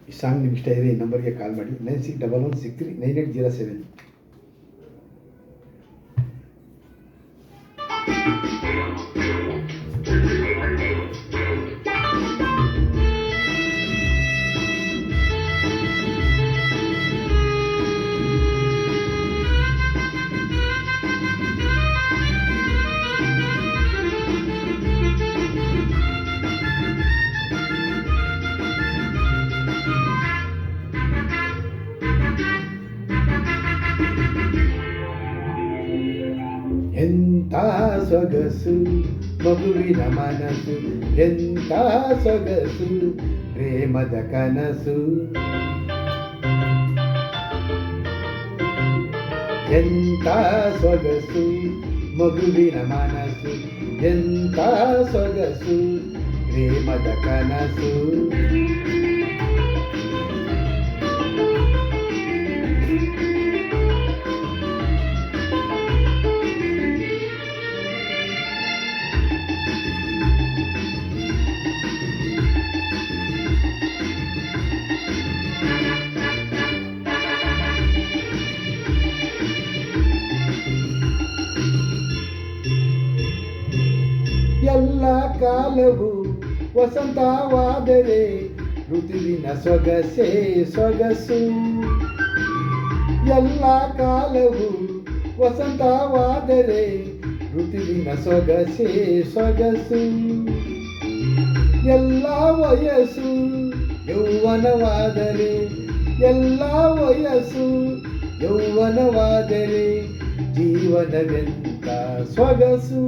ಈ ಸಾಂಗ್ ನಿಮ್ಗೆ ಇಷ್ಟ ಇದೆ, ಈ ನಂಬರ್ಗೆ ಕಾಲ್ ಮಾಡಿ 9611639807. ಎಂಥ ಸೊಗಸು ಮಗುವಿನ ಮನಸ್ಸು, ಎಂಥ ಸೊಗಸು ಪ್ರೇಮದ ಕನಸು. ಎಂಥ ಸೊಗಸು ಮಗುವಿನ ಮನಸ್ಸು, ಎಂಥ ಸೊಗಸು ಪ್ರೇಮದ ಕನಸು. ಎಲ್ಲ ಕಾಲವು ವಸಂತವಾದರೆ ಋತುವಿನ ಸೊಗಸೇ ಸೊಗಸು. ಎಲ್ಲ ಕಾಲವು ವಸಂತವಾದರೆ ಋತುವಿನ ಸೊಗಸೇ ಸೊಗಸು. ಎಲ್ಲ ವಯಸ್ಸು ಯೌವನವಾದರೆ, ಎಲ್ಲ ವಯಸ್ಸು ಯೌವನವಾದರೆ ಜೀವನವೆಂತ ಸೊಗಸು.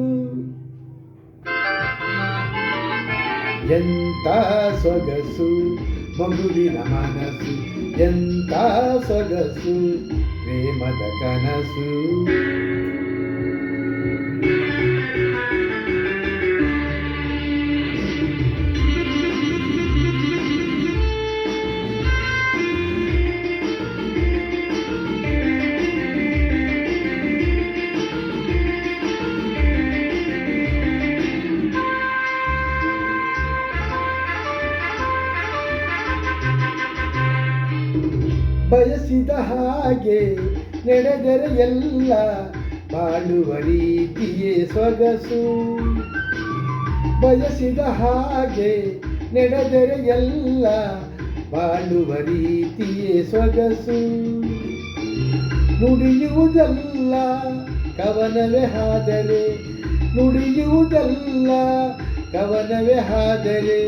ಎಂಥ ಸೊಗಸು ಮಗುವಿನ ಮನಸ್ಸು, ಎಂಥ ಸೊಗಸು ಪ್ರೇಮದ ಕನಸು. ಬಯಸಿದ ಹಾಗೆ ನಡೆದರೆ ಎಲ್ಲ ಬಾಳುವ ರೀತಿಯೇ ಸೊಗಸು. ಬಯಸಿದ ಹಾಗೆ ನಡೆದರೆ ಎಲ್ಲ ಬಾಳುವ ರೀತಿಯೇ ಸೊಗಸು. ನುಡಿಯುವುದಲ್ಲ ಕವನವೇ ಆದರೆ, ನುಡಿಯುವುದಲ್ಲ ಕವನವೇ ಆದರೆ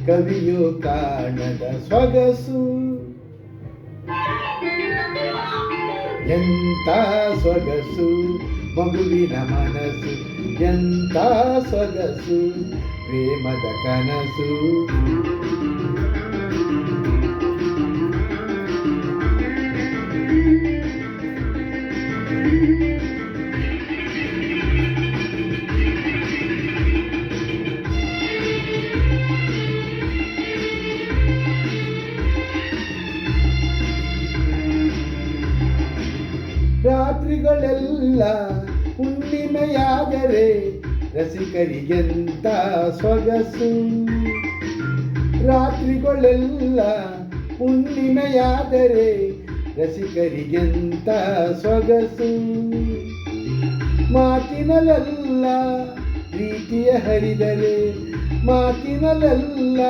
ಕವಿಯೋ ಕಾಣದ ಸೊಗಸು. ಎಂಥ ಸೊಗಸು ಮಗುವಿನ ಮನಸ್ಸು, ಎಂಥ ಸೊಗಸು ಪ್ರೇಮದ ಕನಸು. ರಾತ್ರಿಗಳೆಲ್ಲ ಹುಣ್ಣಿಮೆಯಾದರೆ ರಸಿಕರಿಗೆಂತ ಸೊಗಸು. ರಾತ್ರಿಗಳೆಲ್ಲ ಹುಣ್ಣಿಮೆಯಾದರೆ ರಸಿಕರಿಗೆಂತ ಸೊಗಸು. ಮಾತಿನಲ್ಲೆಲ್ಲ ಪ್ರೀತಿಯ ಹರಿದರೆ, ಮಾತಿನಲ್ಲೆಲ್ಲ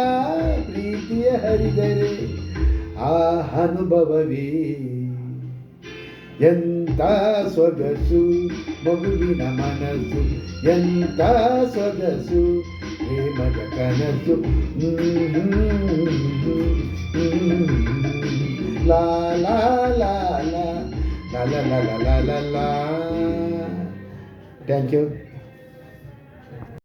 ಪ್ರೀತಿಯ ಹರಿದರೆ ಆ ಅನುಭವವೇ ಎಂಥ ಸೊಗಸು ಮಗುವಿನ ಮನಸ್ಸು, ಎಂಥ ಸೊಗಸು ಪ್ರೇಮದ ಕನಸು. ಲಾ ಲಾ ಲಾ ಲಾ ಲಾ ಲಾ ಲಾ ಲಾ ಲಾ. Thank you.